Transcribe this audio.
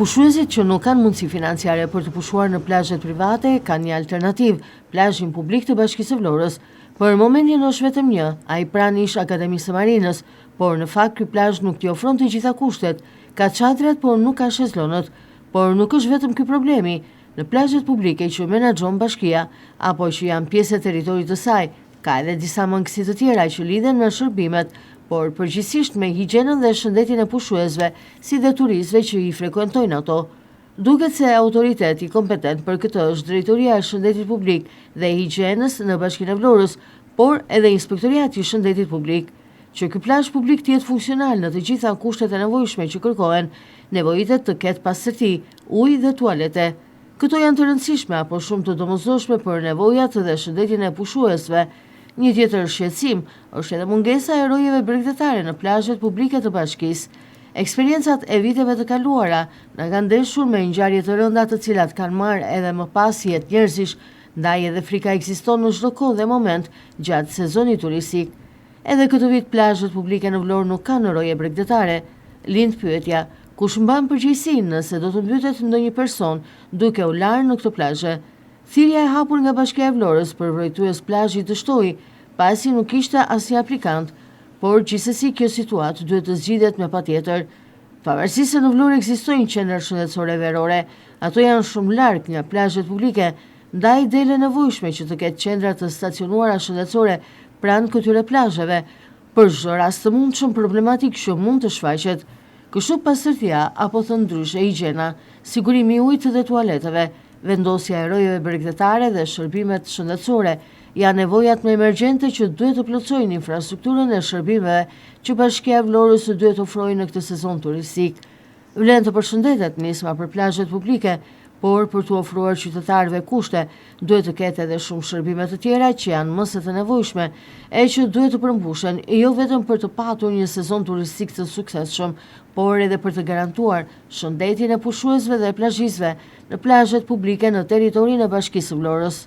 Pushuesit që nuk kanë mundësi financiare për të pushuar në plazhet private kanë një alternativë, plazhin publik të Bashkisë së Vlorës. Për momentin është vetëm një, ai pranë ish Akademisë së Marinës, por në fakt ky plazh nuk t'i ofron të gjitha kushtet. Ka çadrat, por nuk ka shezlonët. Por nuk është vetëm ky problemi. Në plazhet publike që menaxhon bashkia apo që janë pjesë e territorit të saj, ka edhe disa mangësi të tjera që lidhen me shërbimet, por përgjithsisht me higjienën dhe shëndetin e pushuesve, si dhe turistëve që i frekuentojnë ato. Duket se autoriteti kompetent për këtë është Drejtoria e Shëndetit Publik dhe Higjienës në Bashkinë e Vlorës, por edhe Inspektoriati i Shëndetit Publik. Që ky plazh publik të jetë funksional në të gjitha kushtet e nevojshme që kërkohen, nevojitet të ketë pastërti, ujë dhe tualete. Këto janë të rëndësishme apo shumë të domosdoshme për nevojat dhe shëndetin e pushuesve. Një tjetër shqetësim është edhe mungesa e rojeve bregdetare në plazhet publike të bashkisë. Eksperiencat e viteve të kaluara na kanë ndeshur me ngjarje të rënda të cilat kanë marrë edhe më pas jetë njerëzish, ndaj edhe frika ekziston në çdo kohë dhe moment gjatë sezonit turistik. Edhe këtë vit plazhet publike në Vlorë nuk kanë roje bregdetare. Lind pyetja, kush mban përgjegjësinë nëse do të mbytet ndonjë person duke u larë në këto plazhe? Thirrja e hapur nga Bashkia e Vlorës për vrojtues plazhit të shtoi, pasi nuk kishte asnjë aplikant, por gjithsesi kjo situatë duhet të zgjidhet me patjetër. Pavarësisht se në Vlorë ekzistojnë qendra shëndetësore verore, ato janë shumë larg nga plazhet publike, ndaj del e nevojshme që të ketë qendra të stacionuara shëndetësore pranë këtyre plazheve, për çdo rast të mundshëm problematik që mund të shfaqet. Kështu pastërtia apo thënë ndryshe higjiena, sigurimi i ujit dhe tualeteve, vendosja e rojeve bregdetare dhe shërbimet shëndetësore janë nevojat më emergjente që duhet të plotësojnë infrastrukturën e shërbimeve që Bashkia e Vlorës duhet të ofrojë në këtë sezon turistik. Vlen të përshëndetet nisma për plazhet publike, por për të ofruar qytetarëve kushte, duhet të ketë edhe shumë shërbime të tjera që janë më së të nevojshme e që duhet të përmbushen jo vetëm për të patur një sezon turistik të suksesshëm, por edhe për të garantuar shëndetin e pushuesve dhe plazhistëve në plazhet publike në territorin e Bashkisë së Vlorës.